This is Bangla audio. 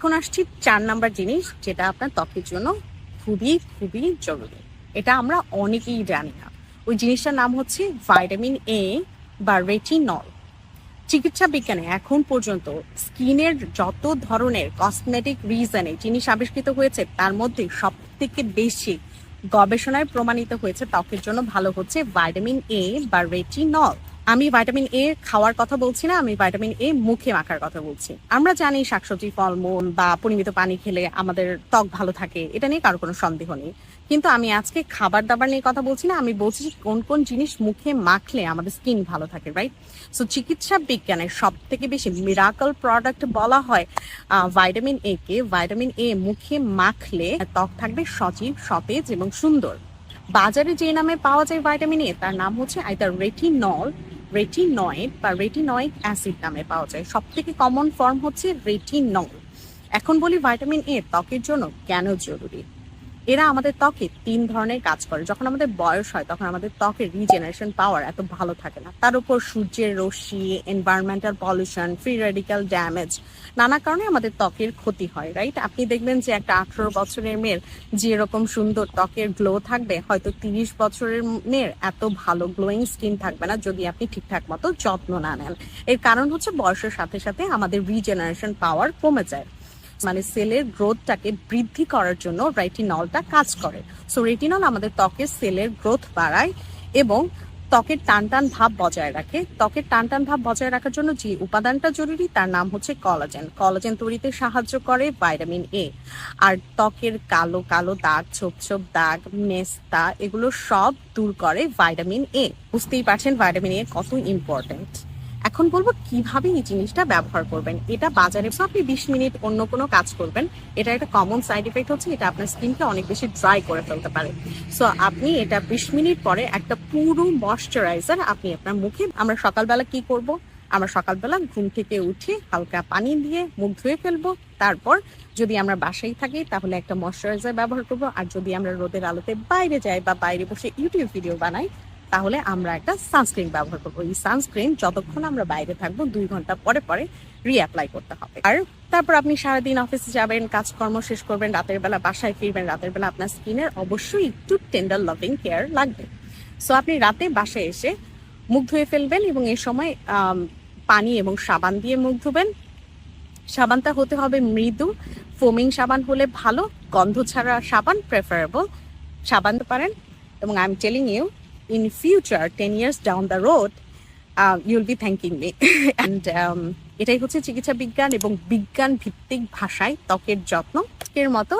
এখন আসছি 4 নাম্বার জিনিস, যেটা আপনার ত্বকের জন্য খুবই খুবই জরুরি। এটা আমরা অনেকেই জানি না। ওই জিনিসটার নাম হচ্ছে ভাইটামিন এ বা রেটিনল। চিকিৎসা বিজ্ঞানে এখন পর্যন্ত স্কিনের যত ধরনের কসমেটিক রিজনে জিনিস আবিষ্কৃত হয়েছে, তার মধ্যে সব থেকে বেশি গবেষণায় প্রমাণিত হয়েছে ত্বকের জন্য ভালো হচ্ছে ভাইটামিন এ বা রেটিনল। আমি ভাইটামিন এ খাওয়ার কথা বলছি না, আমি ভাইটামিন এ মুখে মাখার কথা বলছি। আমরা জানি শাকসবজি, ফলমূল বা পরিমিত পানি খেলে আমাদের ত্বক ভালো থাকে, এটা নিয়ে কারো কোনো সন্দেহ নেই। কিন্তু আমি আজকে খাবার দাবার নিয়ে কথা বলছি না, আমি বলছি কোন কোন জিনিস মুখে মাখলে আমাদের স্কিন ভালো থাকে, রাইট? সো চিকিৎসা বিজ্ঞানের সব থেকে বেশি মিরাকল প্রোডাক্ট বলা হয় ভাইটামিন এ কে। ভাইটামিন এ মুখে মাখলে ত্বক থাকবে সজীব, সতেজ এবং সুন্দর। বাজারে যে নামে পাওয়া যায় ভাইটামিন এ, তার নাম হচ্ছে আইদার রেটিনল, রেটিনয়েড বা রেটিনয়েড অ্যাসিড নামে পাওয়া যায়। সব থেকে কমন ফর্ম হচ্ছে রেটিনল। এখন বলি ভাইটামিন এ ত্বকের জন্য কেন জরুরি। এরা আমাদের ত্বকে 3 ধরনের কাজ করে। যখন আমাদের বয়স হয় তখন আমাদের ত্বকের রিজেনারেশন পাওয়ার এত ভালো থাকে না। তার উপর সূর্যের রশ্মি, environmental pollution, free radical damage, নানা কারণে আমাদের ত্বকের ক্ষতি হয়, রাইট? আপনি দেখবেন যে একটা 18 বছরের মেয়ের যেরকম সুন্দর ত্বকের গ্লো থাকবে, হয়তো 30 বছরের মেয়ের এত ভালো গ্লোয়িং স্কিন থাকবে না, যদি আপনি ঠিকঠাক মতো যত্ন না নেন। এর কারণ হচ্ছে বয়সের সাথে সাথে আমাদের রিজেনারেশন পাওয়ার কমে যায়। মানে সেলের গ্রোথটাকে বৃদ্ধি করার জন্য রেটিনলটা কাজ করে। সো রেটিনল আমাদের ত্বকের সেলের গ্রোথ বাড়ায় এবং ত্বকের টানটান ভাব বজায় রাখে। ত্বকের টানটান ভাব বজায় রাখার জন্য যে উপাদানটা জরুরি তার নাম হচ্ছে কলাজেন। কলাজেন তৈরিতে সাহায্য করে ভাইটামিন এ। আর ত্বকের কালো কালো দাগ, ছোপ ছোপ দাগ, মেস্তা, এগুলো সব দূর করে ভাইটামিন এ। বুঝতেই পারছেন ভাইটামিন এ কত ইম্পর্টেন্ট। এখন বলবো কিভাবে এই জিনিসটা ব্যবহার করবেন। এটা বাজারে আপনি 20 মিনিট অন্য কোনো কাজ করবেন, এটা একটা কমন সাইড এফেক্ট হচ্ছে এটা আপনার স্কিনকে অনেক বেশি ড্রাই করে ফেলতে পারে। সো আপনি এটা 20 মিনিট পরে একটা পুরো ময়শ্চারাইজার আপনি আপনার মুখে। আমরা সকালবেলা কি করব? আমরা সকালবেলা ঘুম থেকে উঠে হালকা পানি দিয়ে মুখ ধুয়ে ফেলবো। তারপর যদি আমরা বাসায় থাকি তাহলে একটা ময়শ্চারাইজার ব্যবহার করব। আর যদি আমরা রোদের আলোতে বাইরে যাই বা বাইরে বসে ইউটিউব ভিডিও বানাই, তাহলে আমরা একটা সানস্ক্রিন ব্যবহার করবো। এই সানস্ক্রিন যতক্ষণ আমরা বাইরে থাকবো 2 ঘন্টা পরে পরে রিঅ্যাপ্লাই করতে হবে। আর তারপর আপনি সারাদিন অফিসে যাবেন, কাজকর্ম শেষ করবেন, রাতের বেলা বাসায় ফিরবেন। রাতের বেলা আপনার স্কিনের অবশ্যই একটু টেন্ডার লাভিং কেয়ার লাগবে। সো আপনি রাতে বাসায় এসে মুখ ধুয়ে ফেলবেন এবং এই সময় পানি এবং সাবান দিয়ে মুখ ধুবেন। সাবানটা হতে হবে মৃদু, ফোমিং সাবান হলে ভালো, গন্ধ ছাড়া সাবান প্রেফারেবল। সাবান পারেন এবং I am telling you, in future 10 years down the road you'll be thanking me and এটাই হচ্ছে চিকিৎসা বিজ্ঞান এবং বিজ্ঞান ভিত্তিক ভাষায় ত্বকের যত্ন এর মতো